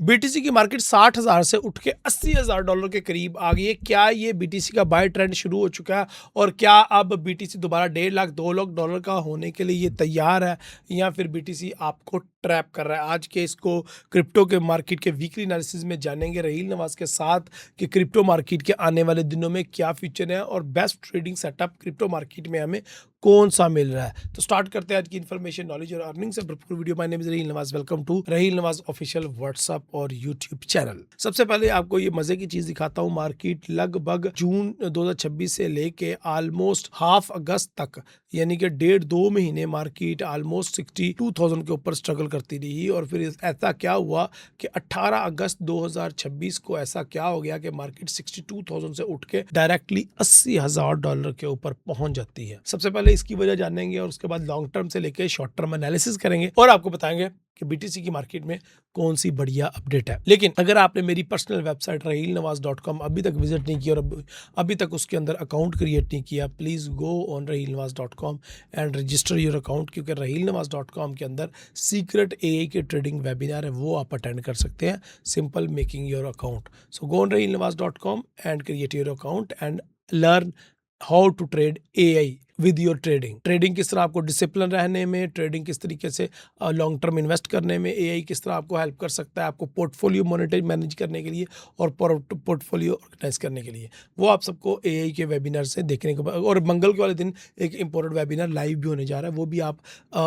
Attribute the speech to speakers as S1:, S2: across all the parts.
S1: BTC की market 60,000 से उठ के $80,000 के करीब आ गई है। क्या ये बीटीसी का बाय ट्रेंड शुरू हो चुका है और क्या अब बीटीसी दोबारा 1.5 लाख $2 लाख का होने के लिए ये तैयार है या फिर बीटीसी आपको ट्रैप कर रहा है? आज के इसको क्रिप्टो के मार्केट के वीकली एनालिसिस में जानेंगे रहील नवाज के साथ कि क्रिप्टो मार्केट के आने वाले दिनों में क्या फीचर है और best trading setup crypto market में हमें कौन सा मिल रहा है। तो स्टार्ट करते हैं आज की इन्फॉर्मेशन, नॉलेज और अर्निंग से भरपूर वीडियो। My name is Raheel Nawaz. Welcome to Raheel Nawaz official WhatsApp और यूट्यूब चैनल। सबसे पहले आपको ये मजे की चीज दिखाता हूँ। मार्केट लगभग जून 2026 से लेके ऑलमोस्ट हाफ अगस्त तक, यानी कि 1.5-2 महीने मार्केट ऑलमोस्ट 62,000 के ऊपर स्ट्रगल करती रही। और फिर ऐसा क्या हुआ कि 18 अगस्त 2026 को ऐसा क्या हो गया कि मार्केट 62,000 से उठ के डायरेक्टली $80,000 के ऊपर पहुंच जाती है। सबसे पहले इसकी वजह जानेंगे और उसके बाद लॉन्ग टर्म से लेके शॉर्ट टर्म एनालिसिस करेंगे और आपको बताएंगे कि बीटीसी की मार्केट में कौन सी बढ़िया अपडेट है। लेकिन अगर आपने मेरी पर्सनल वेबसाइट rahilnawaz.com अभी तक विजिट नहीं किया और अभी तक उसके अंदर अकाउंट क्रिएट नहीं किया, please go on rahilnawaz.com and register your account, क्योंकि rahilnawaz.com के अंदर सीक्रेट एआई के ट्रेडिंग वेबिनार है, वो आप अटेंड कर सकते हैं। Simple making your account. So go on rahilnawaz.com and create your account and learn how to trade AI with your trading किस तरह आपको डिसिप्लिन रहने में, ट्रेडिंग किस तरीके से लॉन्ग टर्म इन्वेस्ट करने में एआई किस तरह आपको हेल्प कर सकता है, आपको पोर्टफोलियो मॉनिटर मैनेज करने के लिए और पोर्टफोलियो ऑर्गेनाइज करने के लिए। वो आप सबको एआई के वेबिनार से देखने को। और मंगल के वाले दिन एक इंपॉर्टेंट वेबिनार लाइव भी होने जा रहा है, वो भी आप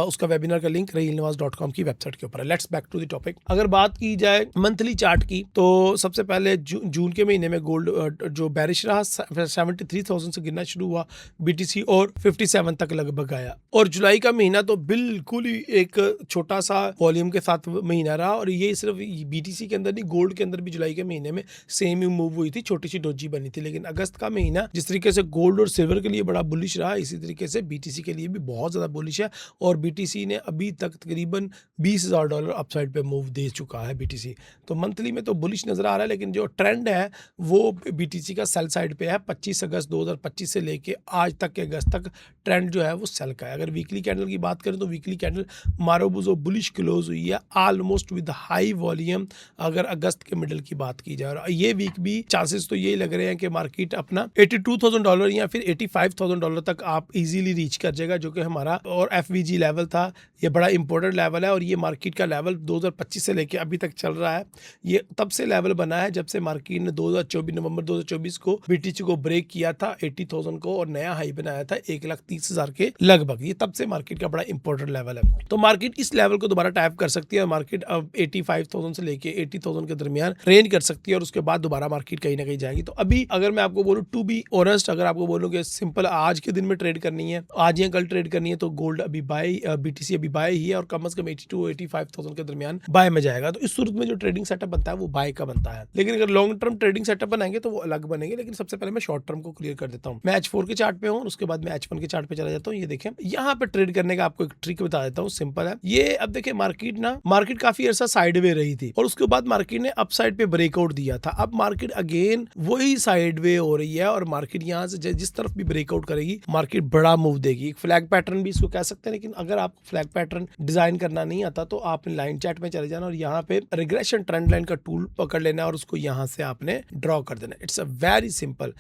S1: उसका वेबिनार का लिंक rahilnawaz.com की वेबसाइट के ऊपर है। Let's back to the topic. अगर बात की जाए मंथली चार्ट की, तो सबसे पहले जून के महीने में गोल्ड जो बैरिश रहा 73,000 से गिरना शुरू हुआ बीटीसी और 57 तक लगभग आया। और जुलाई का महीना तो बिल्कुल ही एक छोटा सा वॉल्यूम के साथ महीना रहा। और ये सिर्फ बीटीसी के अंदर नहीं, गोल्ड के अंदर भी जुलाई के महीने में सेम ही मूव हुई थी, छोटी सी डोजी बनी थी। लेकिन अगस्त का महीना जिस तरीके से गोल्ड और सिल्वर के लिए बड़ा बुलिश रहा, इसी तरीके से बीटीसी के लिए भी बहुत ज्यादा बुलिश है। और बीटीसी ने अभी तक तकरीबन $20,000 अपसाइड पे मूव दे चुका है बीटीसी। तो मंथली में तो बुलिश नजर आ रहा है, लेकिन जो ट्रेंड है वो बीटीसी का सेल साइड पे है। 25 अगस्त 2025 से लेके आज तक के अगस्त तक ट्रेंड जो है वो सेल का है। अगर वीकली कैंडल की बात करें तो वीकली कैंडल मारोबुजो बुलिश क्लोज हुई है ऑलमोस्ट विद हाई वॉल्यूम, अगर अगस्त के मिडल की बात की जाए। और ये वीक भी चांसेस तो यही लग रहे हैं कि मार्केट अपना $82,000 या फिर $85,000 तक आप इजीली रीच कर जाएगा, जो कि हमारा और एफवीजी लेवल था। ये बड़ा इंपॉर्टेंट लेवल है और ये मार्केट का लेवल 2025 से लेके अभी तक चल रहा है। ये तब से लेवल बना है जब से मार्केट ने नवंबर 2024 को बीटीसी को ब्रेक किया था 80,000 को और नया हाई बनाया था 1,30,000 के लगभग। ये तब से मार्केट का बड़ा इंपॉर्टेंट लेवल है। तो मार्केट इस लेवल को दोबारा टैप कर सकती है। मार्केट अब 85,000 से लेके 80,000 के दरमियान रेंज कर सकती है और उसके बाद दोबारा मार्केट कहीं ना कहीं जाएगी। तो अभी अगर मैं आपको बोलूं टू बी ऑनेस्ट, अगर आपको बोलूं कि सिंपल आज के दिन में ट्रेड करनी है, आज या कल ट्रेड करनी है, तो गोल्ड अभी बाय, बीटीसी अभी बाय ही है और कम से कम 82-85,000 के दरमियान बाय में जाएगा। तो इस सूरत में जो ट्रेडिंग सेटअप बनता है वो बाय का बनता है। लेकिन अगर लॉन्ग टर्म ट्रेडिंग सेटअप बनाएंगे तो वो अलग बनेंगे। लेकिन सबसे पहले मैं शॉर्ट टर्म को क्लियर कर देता हूँ। मैं H4 के चार्ट पे हूँ, उसके बाद मैं H1 के चार्ट पे चला जाता हूँ। ये देखें, यहाँ पे ट्रेड करने का आपको एक ट्रिक बता देता हूँ, सिंपल है। ये अब देखिए मार्केट काफी अरसा साइडवे रही थी और उसके बाद मार्केट ने अपसाइड पे ब्रेकआउट दिया था। अब मार्केट अगेन वही साइडवे हो रही है और मार्केट यहाँ से जिस तरफ भी ब्रेकआउट करेगी मार्केट बड़ा मूव देगी। एक फ्लैग पैटर्न भी इसको कह सकते हैं। लेकिन अगर आपको फ्लैग पैटर्न डिजाइन करना नहीं आता तो आपने लाइन चार्ट में चले जाना और यहाँ पे रिग्रेशन ट्रेंड लाइन का टूल पकड़ लेना और उसको यहाँ से आपने ड्रॉ कर देना। It's a very simple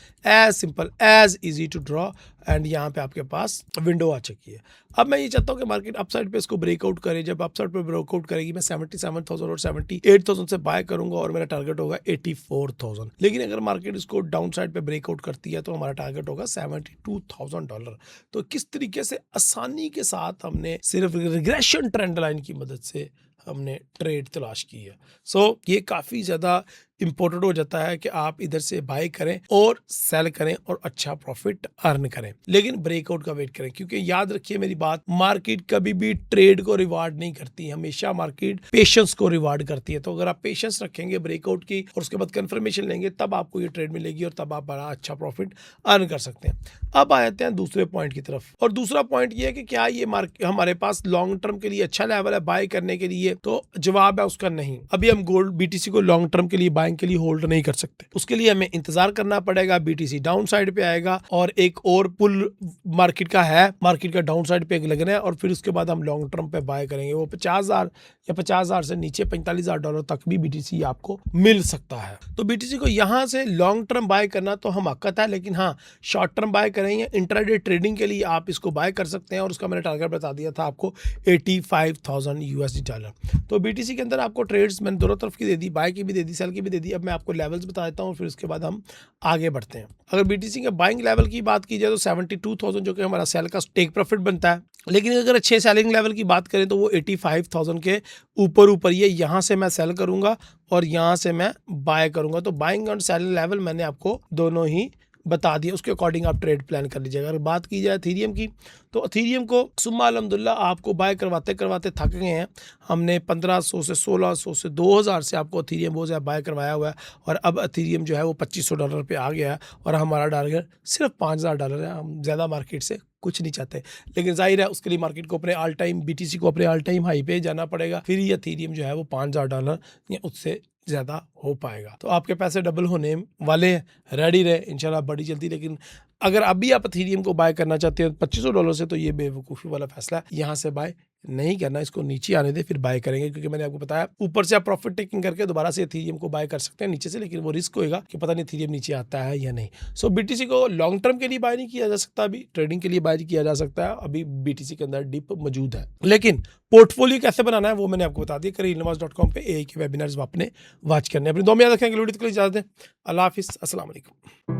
S1: as easy to draw and यहाँ पे आपके पास विंडो आ चुकी है। अब मैं ये चाहता हूँ कि मार्केट अपसाइड पे इसको ब्रेकआउट करे। जब अपसाइड पे ब्रेकआउट करेगी मैं 77,000 और 78,000 से बाय करूंगा और मेरा टारगेट होगा 84,000। लेकिन अगर मार्केट इसको डाउन साइड पे ब्रेकआउट करती है तो हमारा टारगेट होगा $72,000। तो किस तरीके से आसानी के साथ हमने सिर्फ रिग्रेशन ट्रेंड लाइन की मदद से हमने ट्रेड तलाश की है। सो ये काफी ज्यादा इंपॉर्टेंट हो जाता है कि आप इधर से बाय करें और सेल करें और अच्छा प्रॉफिट अर्न करें, लेकिन ब्रेकआउट का वेट करें। क्योंकि याद रखिए मेरी बात, मार्केट कभी भी ट्रेड को रिवार्ड नहीं करती, हमेशा मार्केट पेशेंस को रिवार्ड करती है। तो अगर आप पेशेंस रखेंगे ब्रेकआउट की और उसके बाद कंफर्मेशन लेंगे, तब आपको ये ट्रेड मिलेगी और तब आप बड़ा अच्छा प्रॉफिट अर्न कर सकते हैं। अब आते हैं दूसरे पॉइंट की तरफ, और दूसरा पॉइंट ये है कि क्या ये मार्केट हमारे पास लॉन्ग टर्म के लिए अच्छा लेवल है बाय करने के लिए? तो जवाब है उसका नहीं। अभी हम गोल्ड बीटीसी को लॉन्ग टर्म के लिए बाय बाइंग के लिए होल्ड नहीं कर सकते। उसके लिए हमें इंतजार करना पड़ेगा, BTC डाउन साइड पे आएगा और एक और पुल मार्केट का है, मार्केट का डाउन साइड पे लगना है और फिर उसके बाद हम लॉन्ग टर्म पे बाय करेंगे। वो 50,000 या 50,000 से नीचे $45,000 तक भी BTC आपको मिल सकता है। तो BTC को यहाँ से लॉन्ग टर्म बाय करना तो हमाकत है, लेकिन हाँ शॉर्ट टर्म बाय करेंगे, इंट्राडे ट्रेडिंग के लिए आप इसको बाय कर सकते हैं और उसका मैंने टारगेट बता दिया था आपको $85,000। तो BTC के अंदर आपको ट्रेड्स मैंने दोनों तरफ की दे दी, बाय की भी दे दी, सेल की भी दे दी। अब मैं आपको लेवल्स बता देता हूँ, फिर उसके बाद हम आगे बढ़ते हैं। अगर BTC के बाइंग लेवल की बात की जाए तो 72,000 जो कि हमारा सेल का टेक प्रॉफिट बनता है, लेकिन अगर अच्छे सेलिंग लेवल की बात करें तो वो 85,000 के ऊपर ये यहाँ से मैं सेल करूँगा और यहाँ से मैं बाय करूँगा। तो बाइंग और सेलिंग लेवल मैंने आपको दोनों ही बता दिया, उसके अकॉर्डिंग आप ट्रेड प्लान कर लीजिएगा। अगर बात की जाए एथेरियम की तो एथेरियम को सुम्मा अल्हम्दुलिल्लाह आपको बाय करवाते करवाते थक गए हैं। हमने 1500 से 1600 से 2000 से आपको एथेरियम बहुत ज़्यादा बाय करवाया हुआ है और अब एथेरियम जो है वो $2500 पे आ गया है और हमारा टारगेट सिर्फ $5,000 है। हम ज़्यादा मार्केट से कुछ नहीं चाहते, लेकिन जाहिर है उसके लिए मार्केट को अपने ऑल टाइम BTC को अपने ऑल टाइम हाई पे जाना पड़ेगा, फिर ये एथेरियम जो है वो $5,000 या उससे ज़्यादा हो पाएगा। तो आपके पैसे डबल होने वाले हैं, रेडी रहे इंशाल्लाह बड़ी जल्दी। लेकिन अगर अभी आप एथेरियम को बाय करना चाहते हैं $2500 से, तो ये बेवकूफ़ी वाला फैसला है, यहाँ से बाय नहीं करना, इसको नीचे आने दे फिर बाय करेंगे। क्योंकि मैंने आपको बताया ऊपर से आप प्रॉफिट टेकिंग करके दोबारा से एथेरियम को बाय कर सकते हैं नीचे से, लेकिन वो रिस्क होएगा कि पता नहीं एथेरियम नीचे आता है या नहीं। सो BTC को लॉन्ग टर्म के लिए बाय नहीं किया जा सकता, अभी ट्रेडिंग के लिए बाय किया जा सकता है। अभी BTC के अंदर डिप मौजूद है, लेकिन पोर्टफोलियो कैसे बनाना है वो मैंने आपको बता दिया। करीलनवाज.com पे AI के वेबिनार्स आपने वॉच करने, अपनी दुआ में याद रखेंगे। वीडियो के लिए इजाजत दें, अल्लाह हाफिज़, अस्सलाम वालेकुम।